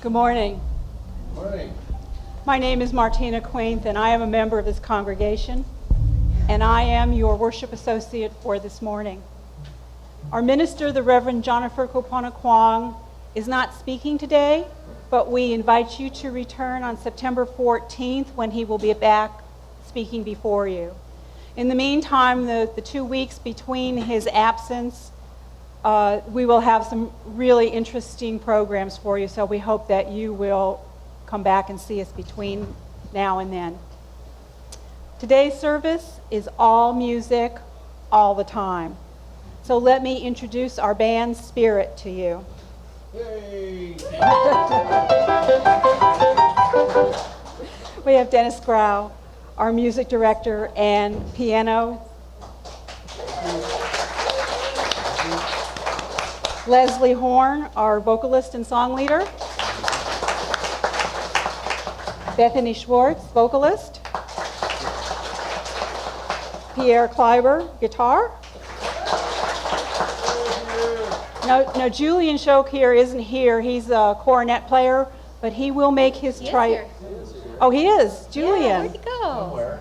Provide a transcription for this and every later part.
Good morning. Morning. My name is Martina Quainth, and I am a member of this congregation, and I am your worship associate for this morning. Our minister, the Reverend Jonathan Kopona-Kwong, is not speaking today, but we invite you to return on September 14th when he will be back speaking before you. In the meantime, the 2 weeks between his absence, we will have some really interesting programs for you, so we hope that you will come back and see us between now and then. Today's service is all music, all the time. So let me introduce our band Spirit to you. Yay! We have Dennis Grau, our music director and piano. Leslie Horn, our vocalist and song leader. Bethany Schwartz, vocalist. Pierre Kleiber, guitar. No, Julian Schoch here isn't here. He's a cornet player, but he will make his try. Oh, he is. Julian. Yeah, where'd he go?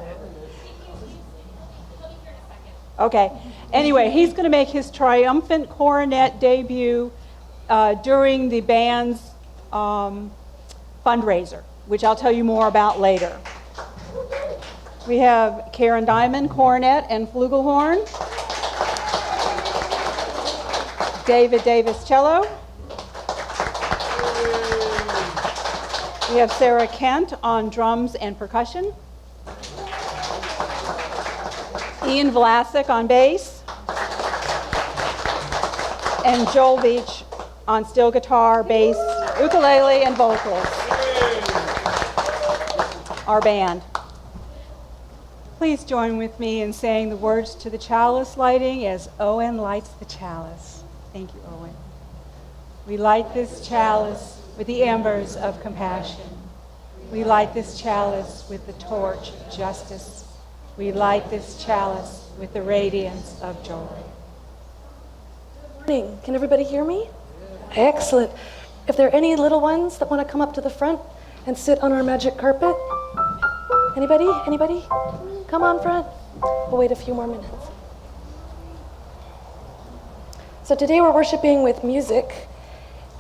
Okay. Anyway, he's going to make his triumphant cornet debut during the band's fundraiser, which I'll tell you more about later. We have Karen Diamond, cornet and flugelhorn. David Davis, cello. We have Sarah Kent on drums and percussion. Ian Vlasic on bass. And Joel Beach on steel guitar, bass, ukulele, and vocals. Our band. Please join with me in saying the words to the chalice lighting as Owen lights the chalice. Thank you, Owen. We light this chalice with the embers of compassion. We light this chalice with the torch of justice. We light this chalice with the radiance of joy. Good morning. Can everybody hear me? Excellent. If there are any little ones that want to come up to the front and sit on our magic carpet. Anybody? Anybody? Come on front. We'll wait a few more minutes. So today we're worshiping with music.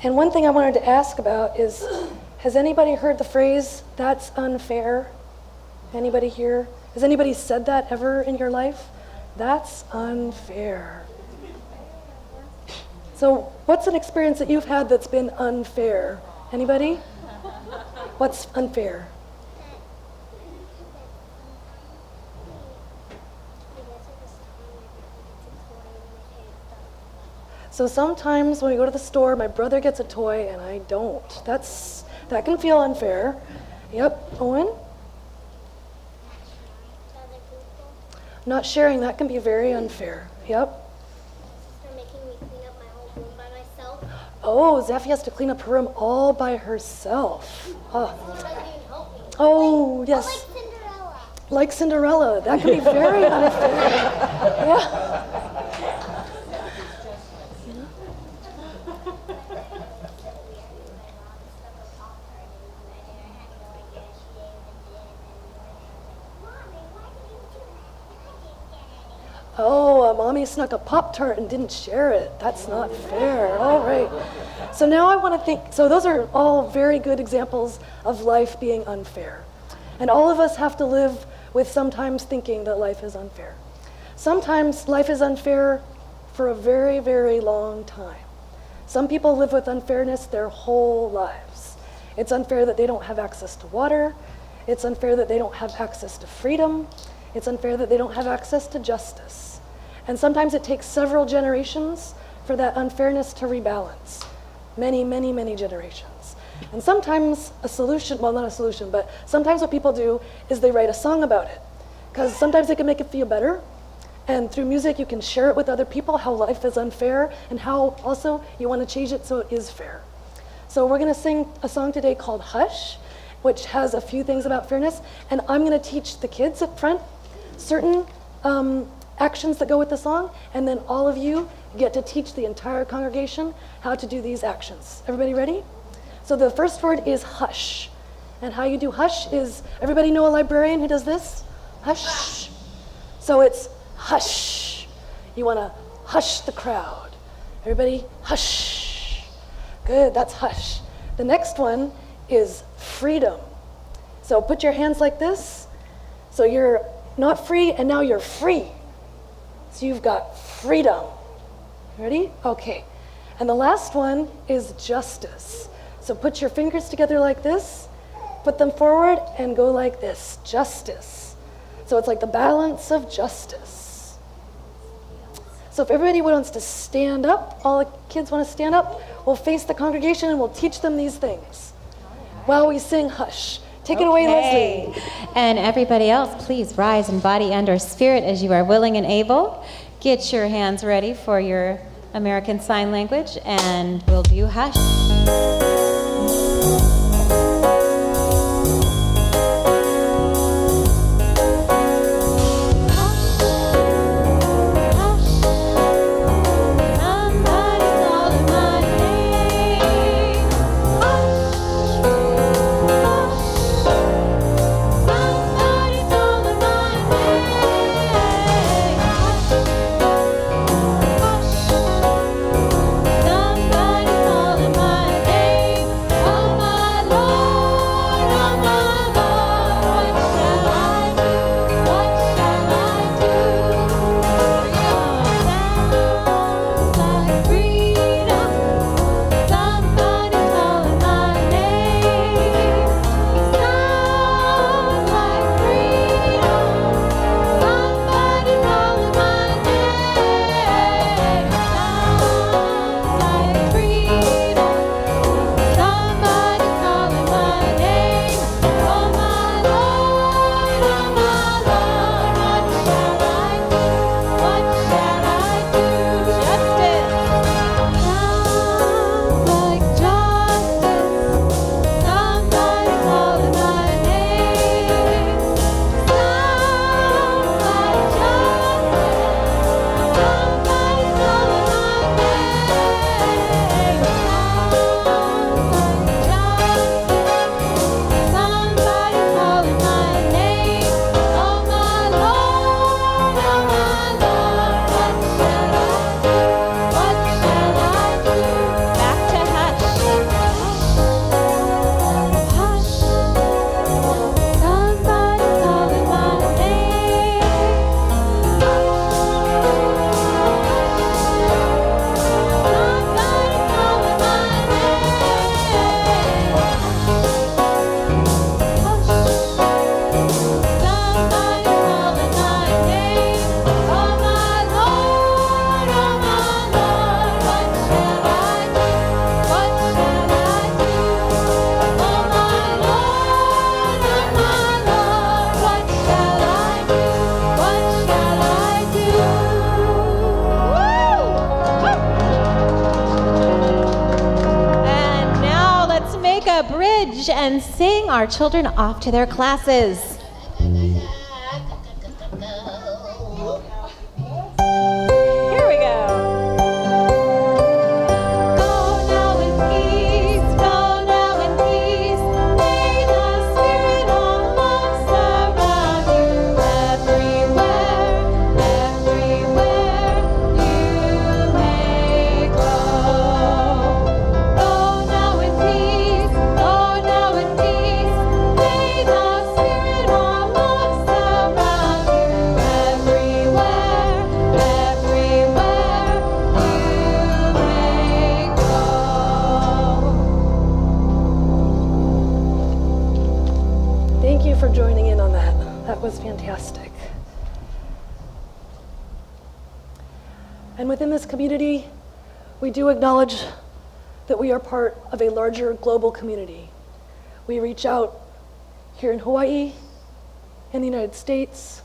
And one thing I wanted to ask about is, has anybody heard the phrase, "That's unfair"? Anybody here? Has anybody said that ever in your life? That's unfair. So what's an experience that you've had that's been unfair? Anybody? What's unfair? So sometimes when we go to the store, my brother gets a toy and I don't. That can feel unfair. Yep, Owen? Not sharing, that can be very unfair. Yep. They're making me clean up my whole room by myself. Oh, Zephy has to clean up her room all by herself. Oh, Someone doesn't even help me. oh yes. Like Cinderella. Like Cinderella. That can be very unfair. Yeah. Oh, mommy snuck a Pop-Tart and didn't share it. That's not fair. All right. So now I want to think, so those are all very good examples of life being unfair. And all of us have to live with sometimes thinking that life is unfair. Sometimes life is unfair for a very, very long time. Some people live with unfairness their whole lives. It's unfair that they don't have access to water. It's unfair that they don't have access to freedom. It's unfair that they don't have access to justice. And sometimes it takes several generations for that unfairness to rebalance. Many, many, many generations. And sometimes a solution, well, not a solution, but sometimes what people do is they write a song about it. Because sometimes they can make it feel better. And through music, you can share it with other people, how life is unfair, and how also you want to change it so it is fair. So we're going to sing a song today called Hush, which has a few things about fairness. And I'm going to teach the kids up front certain actions that go with the song, and then all of you get to teach the entire congregation how to do these actions. Everybody ready? So the first word is hush. And how you do hush is, everybody know a librarian who does this? Hush. So it's hush. You want to hush the crowd. Everybody, hush. Good, that's hush. The next one is freedom. So put your hands like this. So you're not free, and now you're free. So you've got freedom. Ready? Okay. And the last one is justice. So put your fingers together like this, put them forward, and go like this. Justice. So it's like the balance of justice. So if everybody wants to stand up, all the kids want to stand up, we'll face the congregation and we'll teach them these things while we sing hush. Take it away, Leslie. And everybody else, please rise in body and or spirit as you are willing and able. Get your hands ready for your American Sign Language, and we'll do hush. And sing our children off to their classes. Here we go. Go now in peace, go now in peace. May the spirit of love surround you everywhere, everywhere you may go. Go now in peace, go now in peace. May the spirit of love surround you everywhere, everywhere you may go. Thank you for joining in on that. That was fantastic. And within this community, we do acknowledge that we are part of a larger global community. We reach out here in Hawaii, in the United States,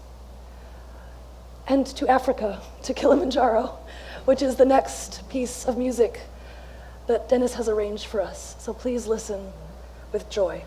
and to Africa, to Kilimanjaro, which is the next piece of music that Dennis has arranged for us. So please listen with joy.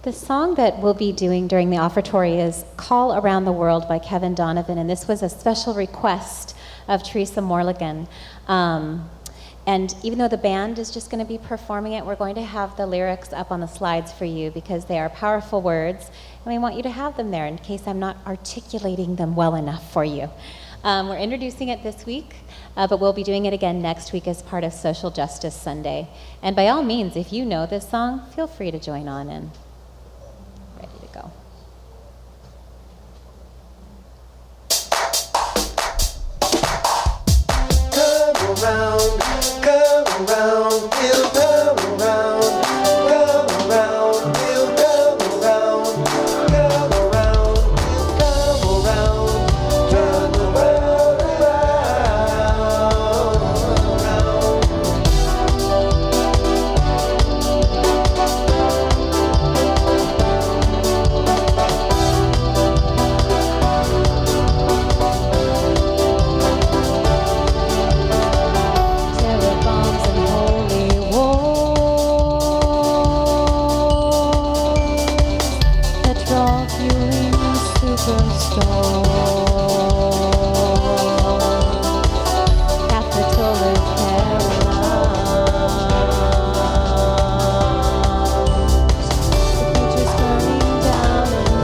The song that we'll be doing during the offertory is Call Around the World by Kevin Donovan, and this was a special request of Teresa Morligan. And even though the band is just going to be performing it, we're going to have the lyrics up on the slides for you because they are powerful words, and we want you to have them there in case I'm not articulating them well enough for you. We're introducing it this week, but we'll be doing it again next week as part of Social Justice Sunday. And by all means, if you know this song, feel free to join on in. Ready to go. Come around, we'll come around, come around, we'll come around, come around, we'll come around, turn the world Terror bombs and holy wars, petrol fueling superstores, Capitol is paralyzed, the future's burning down and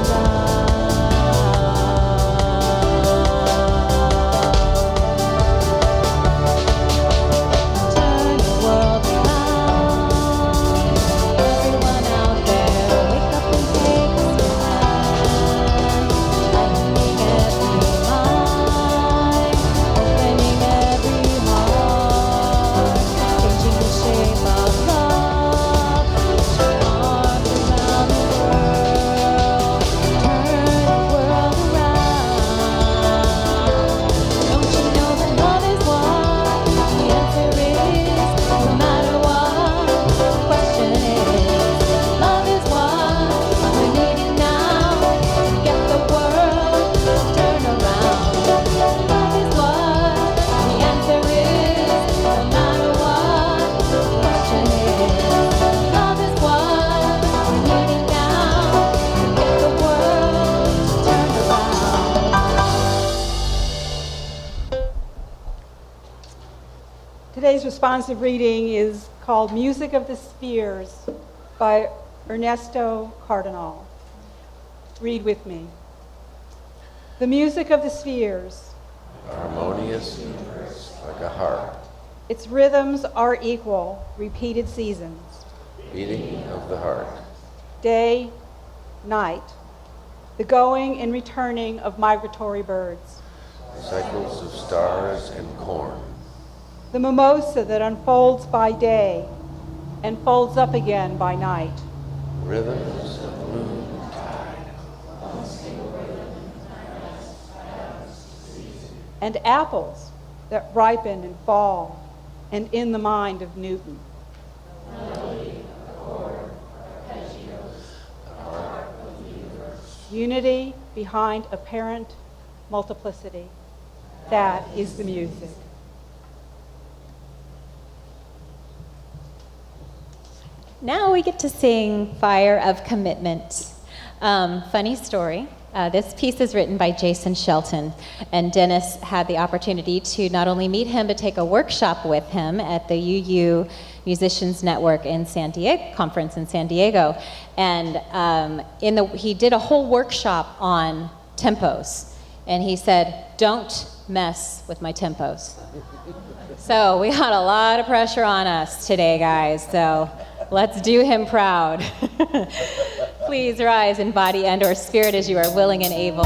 turn the world around. Everyone out there, wake up and take a stand. Lightening every mind, opening every heart, changing the shape of love. Put your arms around the world, turn the world around. Don't you know that love is what the answer is? No matter what the question is, love is what we're needing now to get the world to turn around. Love is what the answer is. No matter what the question is, love is what we're needing now to get the world to turn around. Today's responsive reading is called Music of the Spheres by Ernesto Cardenal. Read with me. The music of the spheres, Harmonious like a harp, its rhythms are equal, repeated seasons, beating of the heart, day, night, the going and returning of migratory birds, cycles of stars and corn, the mimosa that unfolds by day and folds up again by night, rhythms of moon tide, and apples that ripen and fall, and in the mind of Newton. Unity behind apparent multiplicity. That is the music. Now we get to sing Fire of Commitment. Funny story. This piece is written by Jason Shelton, and Dennis had the opportunity to not only meet him, but take a workshop with him at the UU Musicians Network in San Diego, conference in San Diego. And he did a whole workshop on tempos, and he said, "Don't mess with my tempos." So we got a lot of pressure on us today, guys, so let's do him proud. Please rise in body and or spirit as you are willing and able.